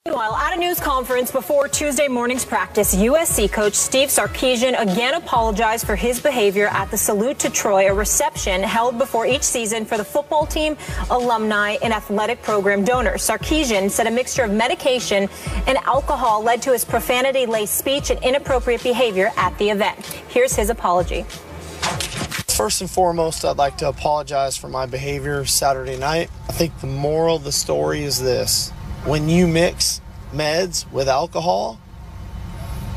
Meanwhile, at a news conference before Tuesday morning's practice, USC coach Steve Sarkisian again apologized for his behavior at the Salute to Troy, a reception held before each season for the football team, alumni, and athletic program donors. Sarkisian said a mixture of medication and alcohol led to his profanity-laced speech and inappropriate behavior at the event. Here's his apology. First and foremost, I'd like to apologize for my behavior Saturday night. I think the moral of the story is this. When you mix meds with alcohol,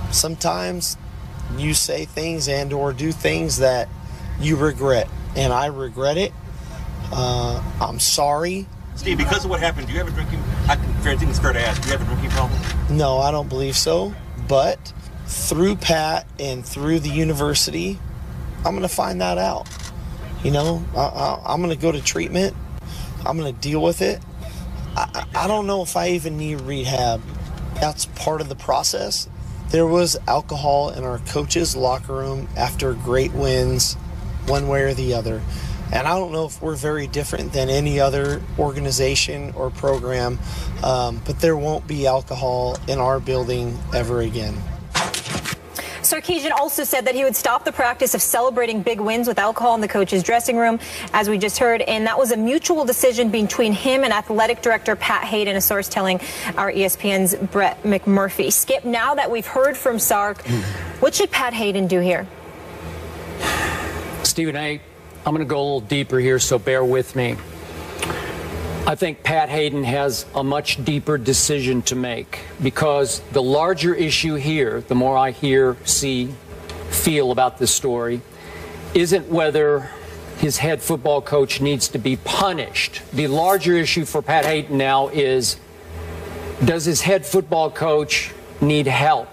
sometimes you say things and or do things that you regret, and I regret it. I'm sorry. Steve, because of what happened, do you have a drinking, I think it's fair to ask, do you have a drinking problem? No, I don't believe so, but through Pat and through the university, I'm going to find that out. You know, I'm going to go to treatment. I'm going to deal with it. I don't know if I even need rehab. That's part of the process. There was alcohol in our coaches' locker room after great wins, one way or the other. And I don't know if we're very different than any other organization or program, but there won't be alcohol in our building ever again. Sarkisian also said that he would stop the practice of celebrating big wins with alcohol in the coach's dressing room, as we just heard, and that was a mutual decision between him and athletic director Pat Haden, a source telling our ESPN's Brett McMurphy. Skip, now that we've heard from Sark, what should Pat Haden do here? Stephen A., I'm going to go a little deeper here, so bear with me. I think Pat Haden has a much deeper decision to make, because the larger issue here, the more I hear, see, feel about this story, isn't whether his head football coach needs to be punished. The larger issue for Pat Haden now is, does his head football coach need help?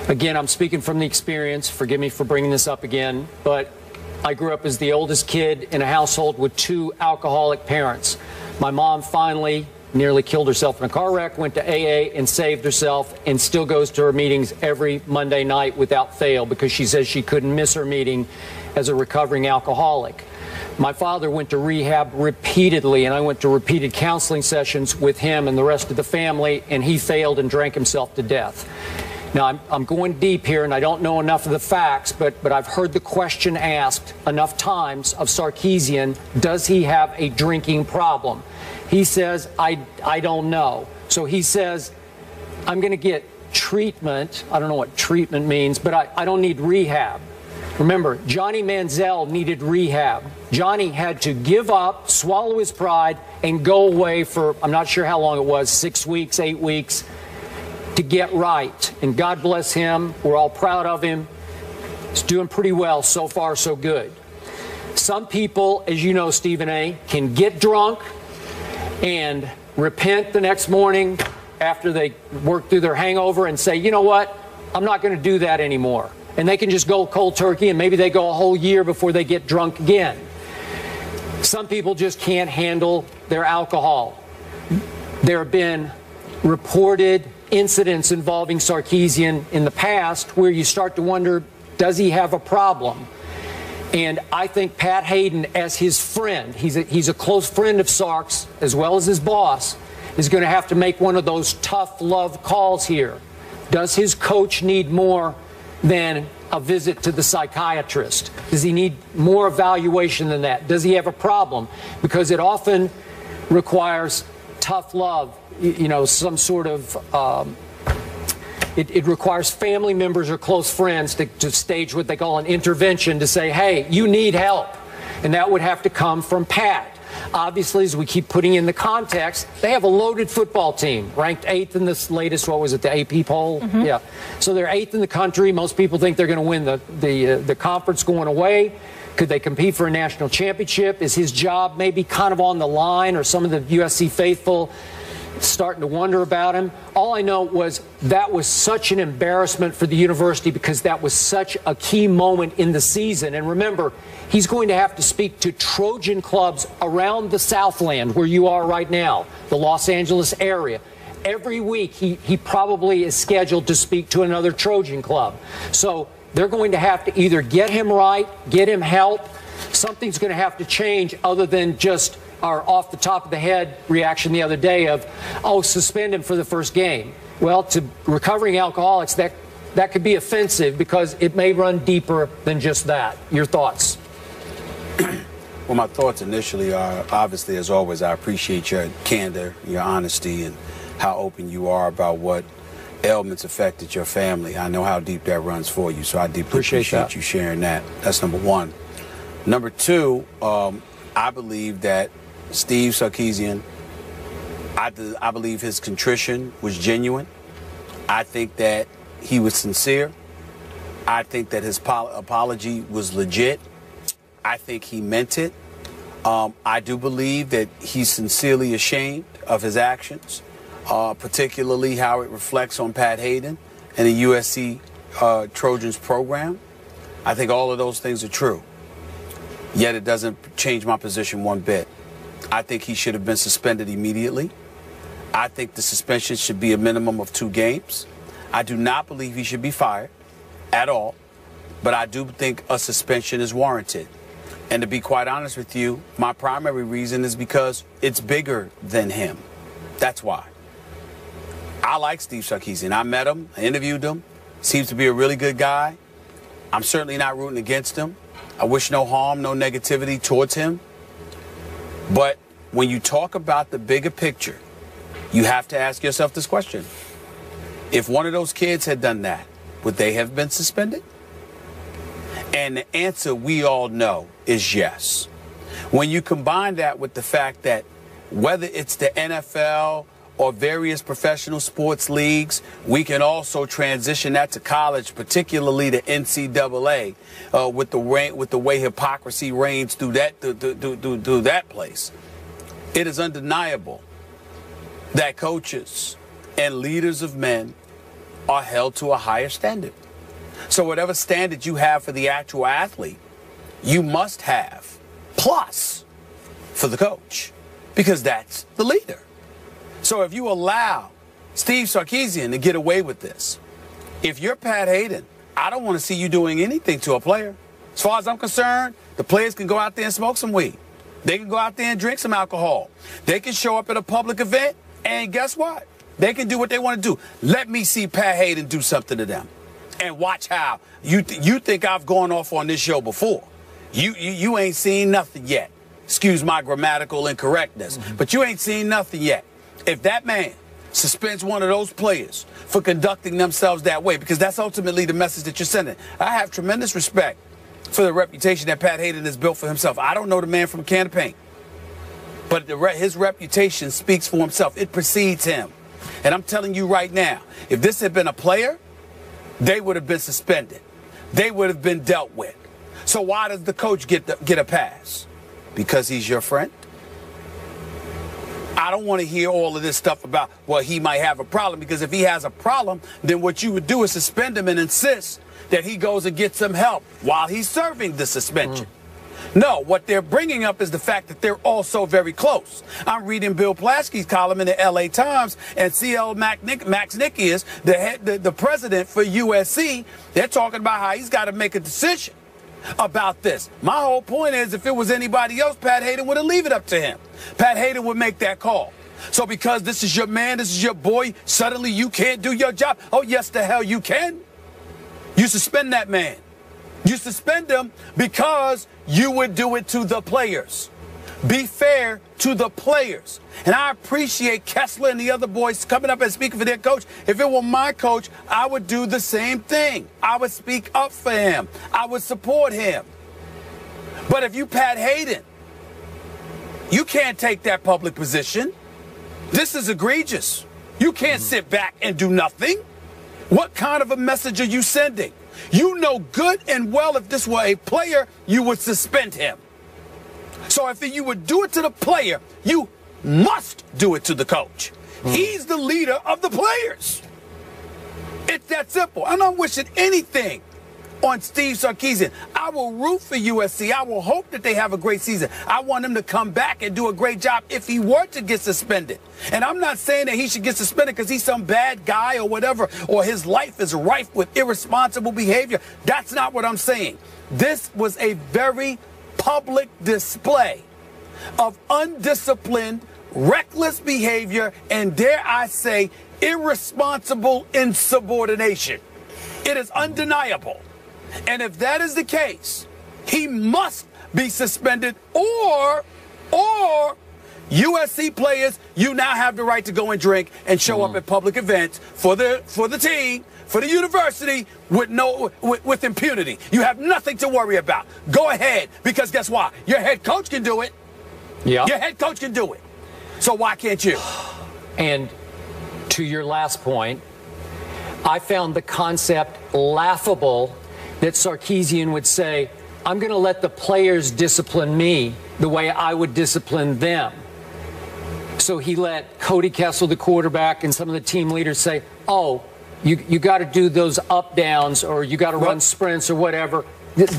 Again, I'm speaking from the experience. Forgive me for bringing this up again, but I grew up as the oldest kid in a household with two alcoholic parents. My mom finally nearly killed herself in a car wreck, went to AA and saved herself, and still goes to her meetings every Monday night without fail because she says she couldn't miss her meeting as a recovering alcoholic. My father went to rehab repeatedly, and I went to repeated counseling sessions with him and the rest of the family, and he failed and drank himself to death. Now, I'm going deep here, and I don't know enough of the facts, but I've heard the question asked enough times of Sarkisian, does he have a drinking problem? He says, I don't know. So he says, I'm going to get treatment. I don't know what treatment means, but I don't need rehab. Remember, Johnny Manziel needed rehab. Johnny had to give up, swallow his pride, and go away for, I'm not sure how long it was, 6 weeks, 8 weeks, to get right. And God bless him. We're all proud of him. He's doing pretty well. So far, so good. Some people, as you know, Stephen A., can get drunk and repent the next morning after they work through their hangover and say, you know what, I'm not going to do that anymore. And they can just go cold turkey, and maybe they go a whole year before they get drunk again. Some people just can't handle their alcohol. There have been reported incidents involving Sarkisian in the past where you start to wonder, does he have a problem? And I think Pat Haden, as his friend, he's a close friend of Sark's as well as his boss, is going to have to make one of those tough love calls here. Does his coach need more than a visit to the psychiatrist? Does he need more evaluation than that? Does he have a problem? Because it often requires tough love, you know, some sort of, it requires family members or close friends to stage what they call an intervention to say, hey, you need help. And that would have to come from Pat. Obviously, as we keep putting in the context, they have a loaded football team, ranked 8th in this latest, what was it, the AP poll? Yeah. So they're 8th in the country. Most people think they're going to win the conference going away. Could they compete for a national championship? Is his job maybe kind of on the line, or some of the USC faithful starting to wonder about him? All I know was that was such an embarrassment for the university, because that was such a key moment in the season. And remember, he's going to have to speak to Trojan clubs around the Southland, where you are right now, the Los Angeles area. Every week he probably is scheduled to speak to another Trojan club. So they're going to have to either get him right, get him help. Something's going to have to change other than just our off the top of the head reaction the other day of, oh, suspend him for the first game. Well, to recovering alcoholics, that could be offensive because it may run deeper than just that. Your thoughts? Well, my thoughts initially are, obviously, as always, I appreciate your candor, your honesty, and how open you are about what ailments affected your family. I know how deep that runs for you, so I deeply appreciate you sharing that. That's number one. Number two, I believe that Steve Sarkisian, I believe his contrition was genuine. I think that he was sincere. I think that his apology was legit. I think he meant it. I do believe that he's sincerely ashamed of his actions, particularly how it reflects on Pat Haden and the USC Trojans program. I think all of those things are true. Yet it doesn't change my position one bit. I think he should have been suspended immediately. I think the suspension should be a minimum of 2 games. I do not believe he should be fired at all, but I do think a suspension is warranted. And to be quite honest with you, my primary reason is because it's bigger than him. That's why. I like Steve Sarkisian. I met him, I interviewed him. Seems to be a really good guy. I'm certainly not rooting against him. I wish no harm, no negativity towards him. But when you talk about the bigger picture, you have to ask yourself this question. If one of those kids had done that, would they have been suspended? And the answer we all know is yes. When you combine that with the fact that whether it's the NFL or various professional sports leagues, we can also transition that to college, particularly the NCAA, with the way hypocrisy reigns through that place. It is undeniable that coaches and leaders of men are held to a higher standard. So whatever standard you have for the actual athlete, you must have plus for the coach, because that's the leader. So if you allow Steve Sarkisian to get away with this, if you're Pat Haden, I don't want to see you doing anything to a player. As far as I'm concerned, the players can go out there and smoke some weed. They can go out there and drink some alcohol. They can show up at a public event, and guess what? They can do what they want to do. Let me see Pat Haden do something to them. And watch how you think I've gone off on this show before. You ain't seen nothing yet. Excuse my grammatical incorrectness, but you ain't seen nothing yet. If that man suspends one of those players for conducting themselves that way, because that's ultimately the message that you're sending. I have tremendous respect for the reputation that Pat Haden has built for himself. I don't know the man from a can of paint, but his reputation speaks for himself. It precedes him. And I'm telling you right now, if this had been a player, they would have been suspended. They would have been dealt with. So why does the coach get a pass? Because he's your friend? I don't want to hear all of this stuff about, well, he might have a problem, because if he has a problem, then what you would do is suspend him and insist that he goes and gets some help while he's serving the suspension. No, what they're bringing up is the fact that they're also very close. I'm reading Bill Plaschke's column in the LA Times, and C.L. Max Nikias, the president for USC, they're talking about how he's got to make a decision about this. My whole point is, if it was anybody else, Pat Haden would have leave it up to him. Pat Haden would make that call. So because this is your man, this is your boy, suddenly you can't do your job? Oh, yes, the hell you can. You suspend that man. You suspend him because you would do it to the players. Be fair to the players. And I appreciate Kessler and the other boys coming up and speaking for their coach. If it were my coach, I would do the same thing. I would speak up for him. I would support him. But if you Pat Haden, you can't take that public position. This is egregious. You can't sit back and do nothing. What kind of a message are you sending? You know good and well, if this were a player, you would suspend him. So if you would do it to the player, you must do it to the coach. He's the leader of the players. It's that simple. I'm not wishing anything on Steve Sarkisian. I will root for USC. I will hope that they have a great season. I want him to come back and do a great job if he were to get suspended. And I'm not saying that he should get suspended because he's some bad guy or whatever, or his life is rife with irresponsible behavior. That's not what I'm saying. This was a very public display of undisciplined, reckless behavior, and dare I say, irresponsible insubordination. It is undeniable. And if that is the case, he must be suspended, or USC players, you now have the right to go and drink and show up at public events for the team, for the university with impunity. You have nothing to worry about. Go ahead, because guess what? Your head coach can do it. Yeah. Your head coach can do it. So why can't you? And to your last point, I found the concept laughable that Sarkisian would say, I'm going to let the players discipline me the way I would discipline them. So he let Cody Kessel, the quarterback, and some of the team leaders say, oh, you got to do those up downs, or you got to run sprints or whatever.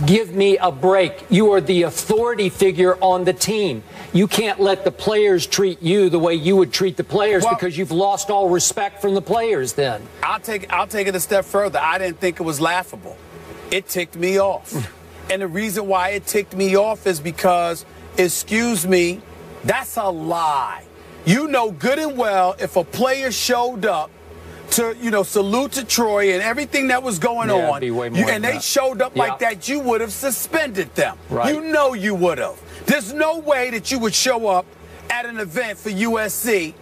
Give me a break. You are the authority figure on the team. You can't let the players treat you the way you would treat the players, because you've lost all respect from the players then. I'll take it a step further. I didn't think it was laughable. It ticked me off. And the reason why it ticked me off is because, excuse me, that's a lie. You know good and well, if a player showed up to, salute to Troy and everything that was going on, and they showed up like that, you would have suspended them. Right. You know you would have. There's no way that you would show up at an event for USC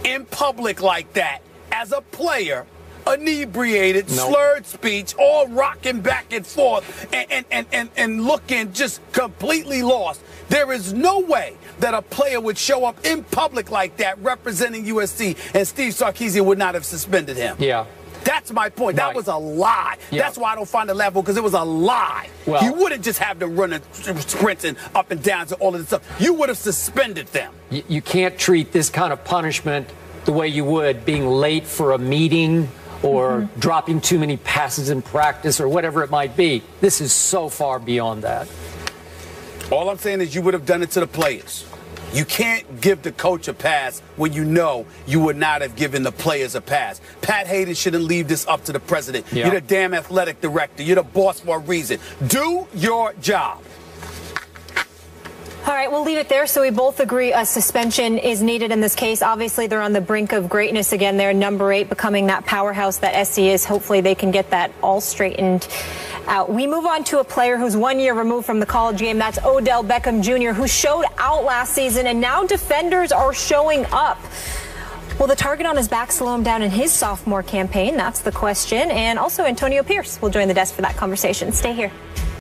in public like that as a player, inebriated, slurred speech, all rocking back and forth, and looking just completely lost. There is no way that a player would show up in public like that representing USC, and Steve Sarkisian would not have suspended him. Yeah. That's my point. That was a lie. Yeah. That's why I don't find it laughable, because it was a lie. Well, you wouldn't just have them running, sprinting up and down to all of this stuff. You would have suspended them. You can't treat this kind of punishment the way you would being late for a meeting or dropping too many passes in practice or whatever it might be. This is so far beyond that. All I'm saying is you would have done it to the players. You can't give the coach a pass when you know you would not have given the players a pass. Pat Haden shouldn't leave this up to the president. Yeah. You're the damn athletic director. You're the boss for a reason. Do your job. All right, we'll leave it there. So we both agree a suspension is needed in this case. Obviously, they're on the brink of greatness again. They're number 8, becoming that powerhouse that SC is. Hopefully, they can get that all straightened out. We move on to a player who's 1 year removed from the college game. That's Odell Beckham Jr., who showed out last season, and now defenders are showing up. Will the target on his back slow him down in his sophomore campaign? That's the question. And also, Antonio Pierce will join the desk for that conversation. Stay here.